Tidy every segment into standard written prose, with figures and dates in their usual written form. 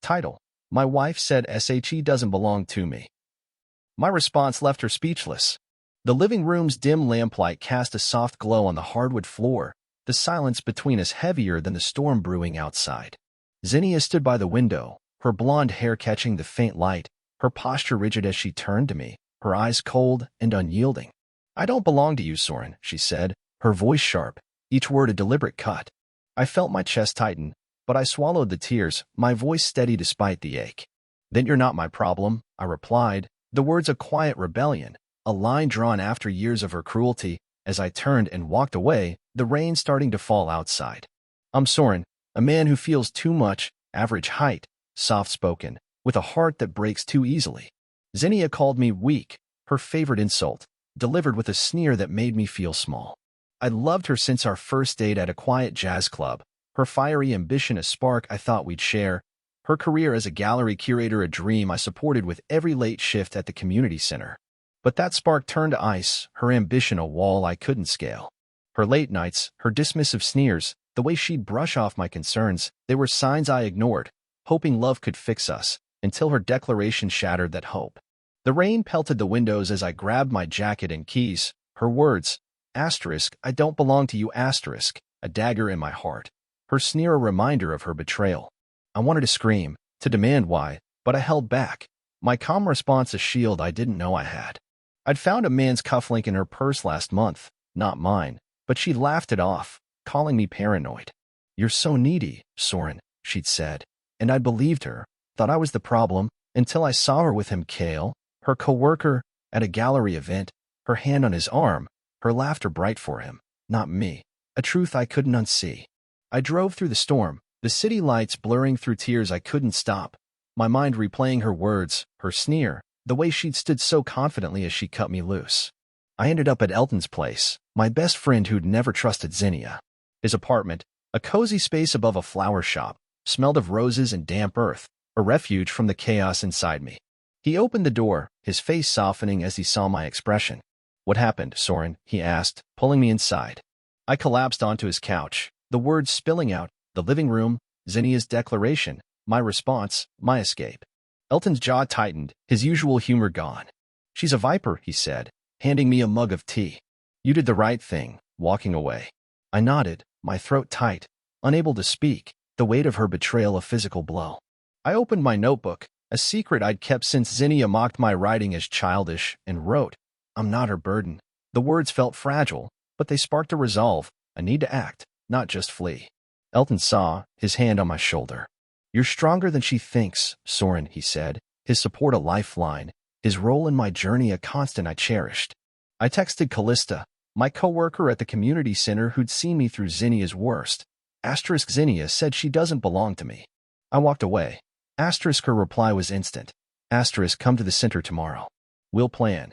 Title: My wife said SHE doesn't belong to me. My response left her speechless. The living room's dim lamplight cast a soft glow on the hardwood floor, the silence between us heavier than the storm brewing outside. Zinnia stood by the window, her blonde hair catching the faint light, her posture rigid as she turned to me, her eyes cold and unyielding. "I don't belong to you, Soren," she said, her voice sharp, each word a deliberate cut. I felt my chest tighten, but I swallowed the tears, my voice steady despite the ache. "Then you're not my problem," I replied, the words a quiet rebellion, a line drawn after years of her cruelty. As I turned and walked away, the rain starting to fall outside. "I'm Soren, a man who feels too much, average height, soft-spoken, with a heart that breaks too easily." Zinnia called me weak, her favorite insult, delivered with a sneer that made me feel small. I'd loved her since our first date at a quiet jazz club, her fiery ambition a spark I thought we'd share, her career as a gallery curator a dream I supported with every late shift at the community center. But that spark turned to ice, her ambition a wall I couldn't scale. Her late nights, her dismissive sneers, the way she'd brush off my concerns, they were signs I ignored, hoping love could fix us, until her declaration shattered that hope. The rain pelted the windows as I grabbed my jacket and keys, her words, "I don't belong to you," a dagger in my heart. Her sneer a reminder of her betrayal. I wanted to scream, to demand why, but I held back, my calm response a shield I didn't know I had. I'd found a man's cufflink in her purse last month, not mine, but she laughed it off, calling me paranoid. "You're so needy, Soren," she'd said, and I believed her, thought I was the problem, until I saw her with him, Kale, her coworker, at a gallery event, her hand on his arm, her laughter bright for him, not me, a truth I couldn't unsee. I drove through the storm, the city lights blurring through tears I couldn't stop, my mind replaying her words, her sneer, the way she'd stood so confidently as she cut me loose. I ended up at Elton's place, my best friend who'd never trusted Zinnia. His apartment, a cozy space above a flower shop, smelled of roses and damp earth, a refuge from the chaos inside me. He opened the door, his face softening as he saw my expression. "What happened, Soren?" he asked, pulling me inside. I collapsed onto his couch, the words spilling out, the living room, Zinnia's declaration, my response, my escape. Elton's jaw tightened, his usual humor gone. "She's a viper," he said, handing me a mug of tea. "You did the right thing, walking away." I nodded, my throat tight, unable to speak, the weight of her betrayal a physical blow. I opened my notebook, a secret I'd kept since Zinnia mocked my writing as childish, and wrote, "I'm not her burden." The words felt fragile, but they sparked a resolve, a need to act, not just flee. Elton saw, his hand on my shoulder. "You're stronger than she thinks, Soren," he said, his support a lifeline, his role in my journey a constant I cherished. I texted Callista, my coworker at the community center who'd seen me through Zinnia's worst. Zinnia said she doesn't belong to me. I walked away. Her reply was instant. Come to the center tomorrow. We'll plan.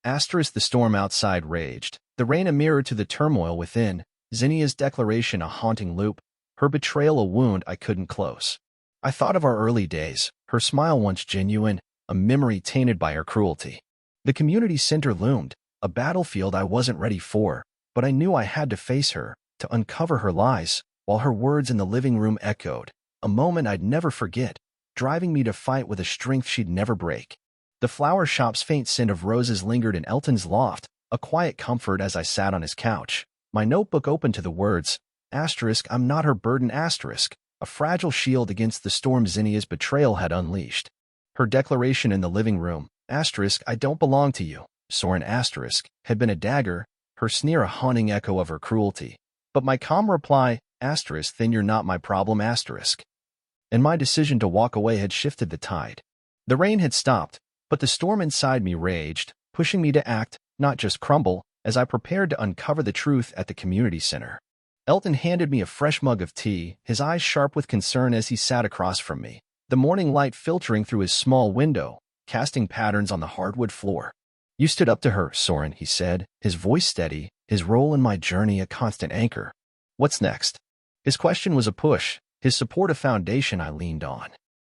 The storm outside raged, the rain a mirror to the turmoil within, Zinnia's declaration a haunting loop, her betrayal a wound I couldn't close. I thought of our early days, her smile once genuine, a memory tainted by her cruelty. The community center loomed, a battlefield I wasn't ready for, but I knew I had to face her, to uncover her lies, while her words in the living room echoed, a moment I'd never forget, driving me to fight with a strength she'd never break. The flower shop's faint scent of roses lingered in Elton's loft, a quiet comfort as I sat on his couch, my notebook open to the words, "I'm not her burden," a fragile shield against the storm Zinnia's betrayal had unleashed. Her declaration in the living room, "I don't belong to you, Soren," had been a dagger, her sneer a haunting echo of her cruelty. But my calm reply, "Then you're not my problem," and my decision to walk away had shifted the tide. The rain had stopped, but the storm inside me raged, pushing me to act, not just crumble, as I prepared to uncover the truth at the community center. Elton handed me a fresh mug of tea, his eyes sharp with concern as he sat across from me, the morning light filtering through his small window, casting patterns on the hardwood floor. "You stood up to her, Soren," he said, his voice steady, his role in my journey a constant anchor. "What's next?" His question was a push, his support a foundation I leaned on.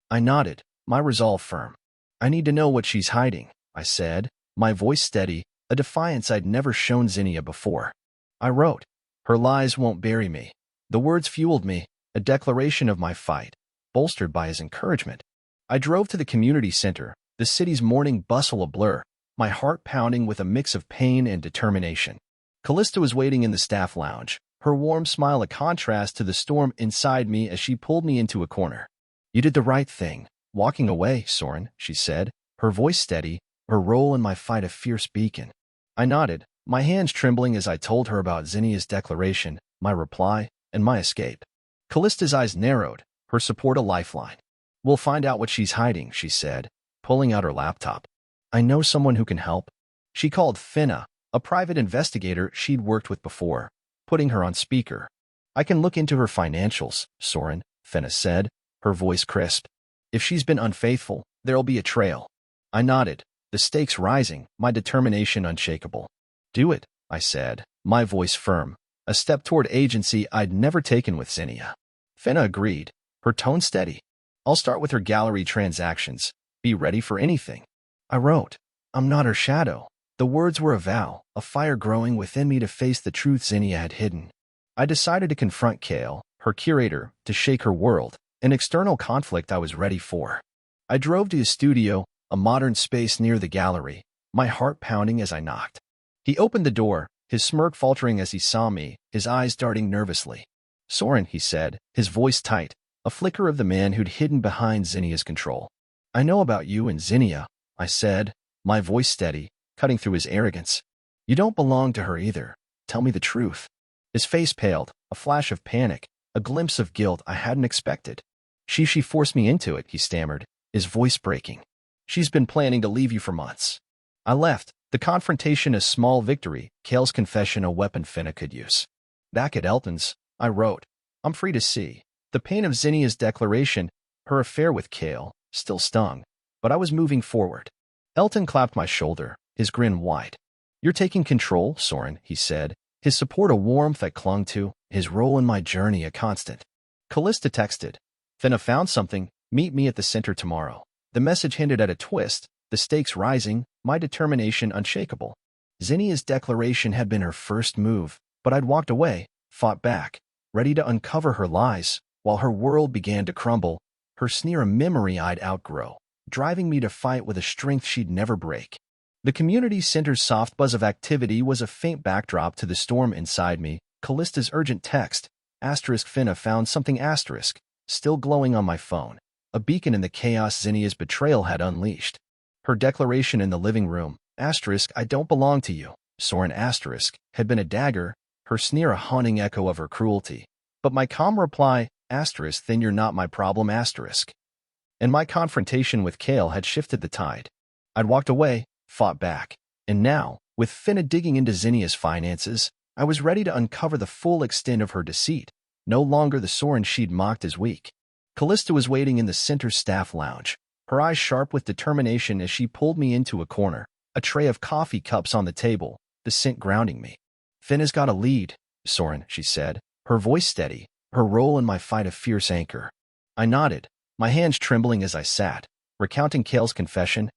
I nodded, my resolve firm. "I need to know what she's hiding," I said, my voice steady, a defiance I'd never shown Zinnia before. I wrote, "Her lies won't bury me." The words fueled me, a declaration of my fight, bolstered by his encouragement. I drove to the community center, the city's morning bustle a blur, my heart pounding with a mix of pain and determination. Callista was waiting in the staff lounge, her warm smile a contrast to the storm inside me as she pulled me into a corner. "You did the right thing, walking away, Soren," she said, her voice steady, her role in my fight a fierce beacon. I nodded, my hands trembling as I told her about Zinnia's declaration, my reply, and my escape. Callista's eyes narrowed, her support a lifeline. "We'll find out what she's hiding," she said, pulling out her laptop. "I know someone who can help." She called Finna, a private investigator she'd worked with before, putting her on speaker. "I can look into her financials, Soren," Finna said, her voice crisp. "If she's been unfaithful, there'll be a trail." I nodded, the stakes rising, my determination unshakable. "Do it," I said, my voice firm, a step toward agency I'd never taken with Zinnia. Finna agreed, her tone steady. "I'll start with her gallery transactions. Be ready for anything." I wrote, "I'm not her shadow." The words were a vow, a fire growing within me to face the truth Zinnia had hidden. I decided to confront Kale, her curator, to shake her world, an external conflict I was ready for. I drove to his studio, a modern space near the gallery, my heart pounding as I knocked. He opened the door, his smirk faltering as he saw me, his eyes darting nervously. "Soren," he said, his voice tight, a flicker of the man who'd hidden behind Zinnia's control. "I know about you and Zinnia," I said, my voice steady, cutting through his arrogance. "You don't belong to her either. Tell me the truth." His face paled, a flash of panic, a glimpse of guilt I hadn't expected. She forced me into it," he stammered, his voice breaking. "She's been planning to leave you for months." I left, the confrontation a small victory, Kale's confession a weapon Finna could use. Back at Elton's, I wrote, "I'm free to see." The pain of Zinnia's declaration, her affair with Kale, still stung, but I was moving forward. Elton clapped my shoulder, his grin wide. "You're taking control, Soren," he said, his support a warmth I clung to, his role in my journey a constant. Callista texted, "Finna found something, meet me at the center tomorrow." The message hinted at a twist, the stakes rising, my determination unshakable. Zinnia's declaration had been her first move, but I'd walked away, fought back, ready to uncover her lies, while her world began to crumble, her sneer a memory I'd outgrow, driving me to fight with a strength she'd never break. The community center's soft buzz of activity was a faint backdrop to the storm inside me, Callista's urgent text, *Finna found something *, still glowing on my phone, a beacon in the chaos Zinnia's betrayal had unleashed. Her declaration in the living room, *I don't belong to you, Soren *, had been a dagger, her sneer a haunting echo of her cruelty. But my calm reply, *then you're not my problem*, and my confrontation with Kale had shifted the tide. I'd walked away, fought back, and now, with Finna digging into Zinnia's finances, I was ready to uncover the full extent of her deceit, no longer the Soren she'd mocked as weak. Callista was waiting in the center staff lounge, her eyes sharp with determination as she pulled me into a corner, a tray of coffee cups on the table, the scent grounding me. "Finna's got a lead, Soren," she said, her voice steady, her role in my fight a fierce anchor. I nodded, my hands trembling as I sat, recounting Kale's confession,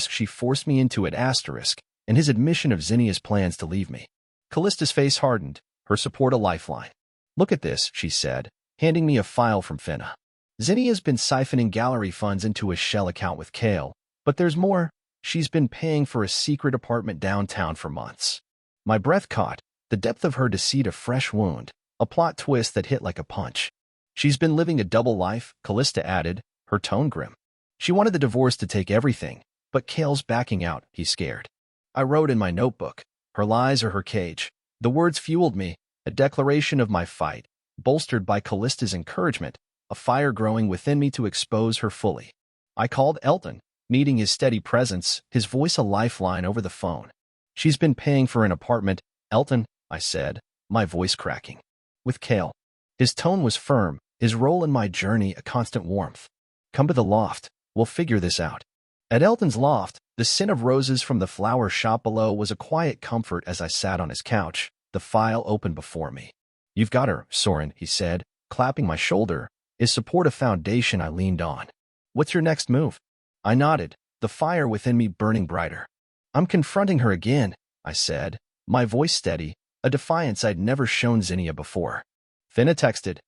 she forced me into it, and his admission of Zinnia's plans to leave me. Callista's face hardened, her support a lifeline. "Look at this," she said, handing me a file from Finna. "Zinnia's been siphoning gallery funds into a shell account with Kale, but there's more. She's been paying for a secret apartment downtown for months." My breath caught, the depth of her deceit a fresh wound, a plot twist that hit like a punch. "She's been living a double life," Callista added, her tone grim. "She wanted the divorce to take everything, but Kale's backing out, he's scared." I wrote in my notebook, "Her lies are her cage." The words fueled me, a declaration of my fight, bolstered by Callista's encouragement, a fire growing within me to expose her fully. I called Elton, meeting his steady presence, his voice a lifeline over the phone. "She's been paying for an apartment, Elton," I said, my voice cracking. "With Kale." His tone was firm, his role in my journey a constant warmth. "Come to the loft, we'll figure this out." At Elton's loft, the scent of roses from the flower shop below was a quiet comfort as I sat on his couch, the file open before me. "You've got her, Soren," he said, clapping my shoulder, his support a foundation I leaned on. "What's your next move?" I nodded, the fire within me burning brighter. "I'm confronting her again," I said, my voice steady, a defiance I'd never shown Zinnia before. Finna texted,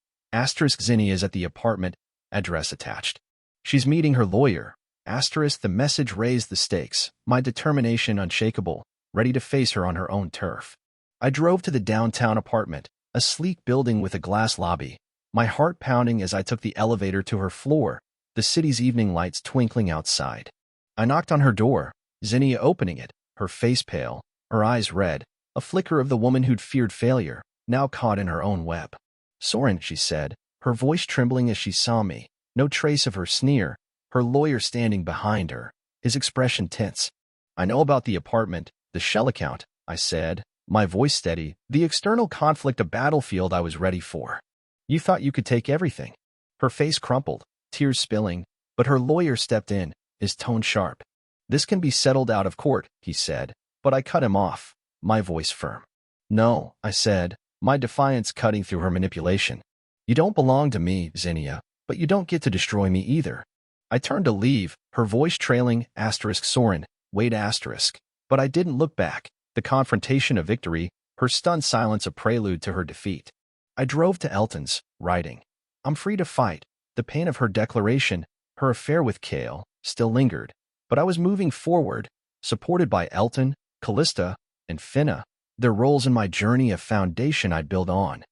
*Zinnia's at the apartment, address attached. She's meeting her lawyer. Asterisk, the message raised the stakes, my determination unshakable, ready to face her on her own turf. I drove to the downtown apartment, a sleek building with a glass lobby, my heart pounding as I took the elevator to her floor, the city's evening lights twinkling outside. I knocked on her door, Zinnia opening it, her face pale, her eyes red, a flicker of the woman who'd feared failure, now caught in her own web. "Soren," she said, her voice trembling as she saw me, no trace of her sneer, her lawyer standing behind her, his expression tense. "I know about the apartment, the shell account," I said, my voice steady, the external conflict a battlefield I was ready for. "You thought you could take everything." Her face crumpled, tears spilling, but her lawyer stepped in, his tone sharp. "This can be settled out of court," he said, but I cut him off, my voice firm. "No," I said, my defiance cutting through her manipulation. "You don't belong to me, Zinnia, but you don't get to destroy me either." I turned to leave, her voice trailing, Soren, wait but I didn't look back, the confrontation a victory, her stunned silence a prelude to her defeat. I drove to Elton's, writing, "I'm free to fight." The pain of her declaration, her affair with Kale, still lingered, but I was moving forward, supported by Elton, Callista, and Finna, their roles in my journey a foundation I'd build on.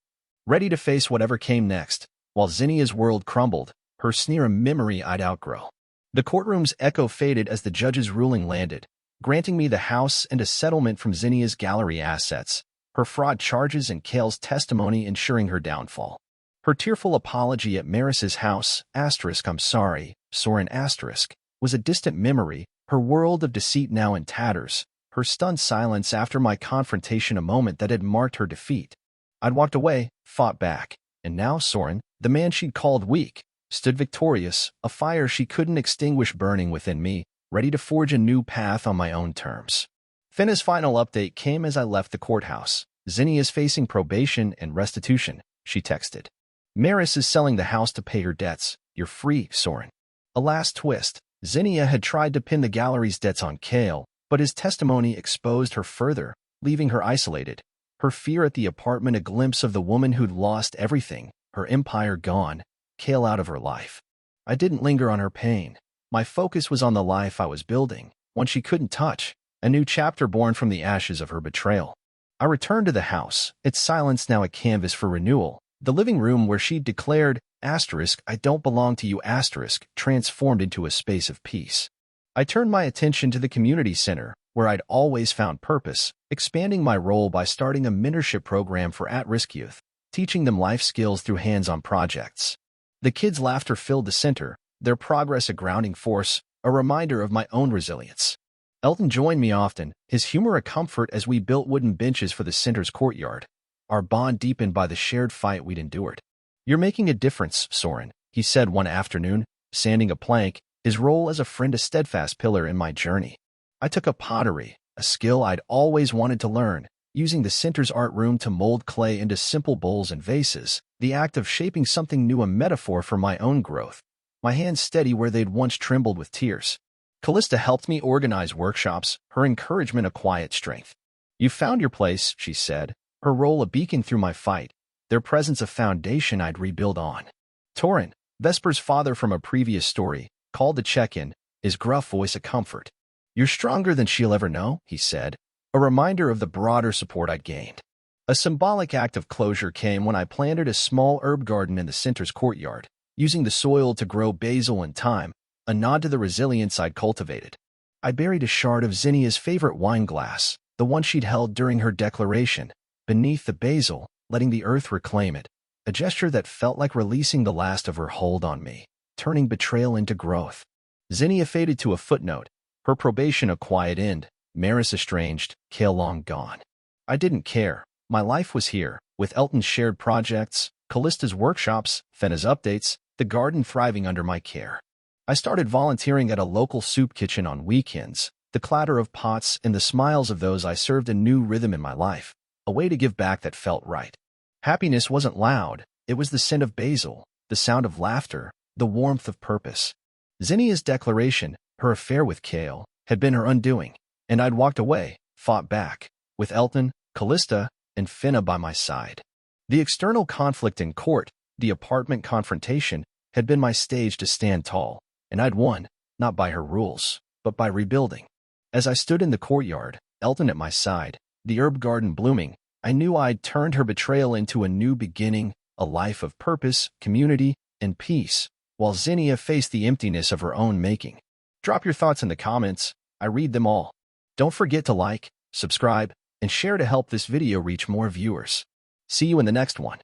Ready to face whatever came next, while Zinnia's world crumbled, her sneer a memory I'd outgrow. The courtroom's echo faded as the judge's ruling landed, granting me the house and a settlement from Zinnia's gallery assets, her fraud charges and Kale's testimony ensuring her downfall. Her tearful apology at Maris's house, "I'm sorry, Soren," was a distant memory, her world of deceit now in tatters, her stunned silence after my confrontation a moment that had marked her defeat. I'd walked away, fought back, and now Soren, the man she'd called weak, stood victorious, a fire she couldn't extinguish burning within me, ready to forge a new path on my own terms. Finna's final update came as I left the courthouse. "Zinnia is facing probation and restitution," she texted. "Maris is selling the house to pay her debts. You're free, Soren." A last twist. Zinnia had tried to pin the gallery's debts on Kale, but his testimony exposed her further, leaving her isolated. Her fear at the apartment a glimpse of the woman who'd lost everything, her empire gone, Kale out of her life. I didn't linger on her pain. My focus was on the life I was building, one she couldn't touch, a new chapter born from the ashes of her betrayal. I returned to the house, its silence now a canvas for renewal. The living room where she'd declared, "I don't belong to you," transformed into a space of peace. I turned my attention to the community center, where I'd always found purpose, expanding my role by starting a mentorship program for at-risk youth, teaching them life skills through hands-on projects. The kids' laughter filled the center, their progress a grounding force, a reminder of my own resilience. Elton joined me often, his humor a comfort as we built wooden benches for the center's courtyard, our bond deepened by the shared fight we'd endured. "You're making a difference, Soren," he said one afternoon, sanding a plank, his role as a friend a steadfast pillar in my journey. I took up pottery, a skill I'd always wanted to learn, using the center's art room to mold clay into simple bowls and vases, the act of shaping something new a metaphor for my own growth, my hands steady where they'd once trembled with tears. Callista helped me organize workshops, her encouragement a quiet strength. "You found your place," she said, her role a beacon through my fight, their presence a foundation I'd rebuild on. Torin, Vesper's father from a previous story, called to check in, his gruff voice a comfort. "You're stronger than she'll ever know," he said, a reminder of the broader support I'd gained. A symbolic act of closure came when I planted a small herb garden in the center's courtyard, using the soil to grow basil and thyme, a nod to the resilience I'd cultivated. I buried a shard of Zinnia's favorite wine glass, the one she'd held during her declaration, beneath the basil, letting the earth reclaim it, a gesture that felt like releasing the last of her hold on me, turning betrayal into growth. Zinnia faded to a footnote, her probation a quiet end, Maris estranged, Kale long gone. I didn't care. My life was here, with Elton's shared projects, Callista's workshops, Fenna's updates, the garden thriving under my care. I started volunteering at a local soup kitchen on weekends, the clatter of pots and the smiles of those I served a new rhythm in my life, a way to give back that felt right. Happiness wasn't loud, it was the scent of basil, the sound of laughter, the warmth of purpose. Zinnia's declaration, her affair with Kale, had been her undoing, and I'd walked away, fought back, with Elton, Callista, and Finna by my side. The external conflict in court, the apartment confrontation, had been my stage to stand tall, and I'd won, not by her rules, but by rebuilding. As I stood in the courtyard, Elton at my side, the herb garden blooming, I knew I'd turned her betrayal into a new beginning, a life of purpose, community, and peace, while Zinnia faced the emptiness of her own making. Drop your thoughts in the comments. I read them all. Don't forget to like, subscribe, and share to help this video reach more viewers. See you in the next one.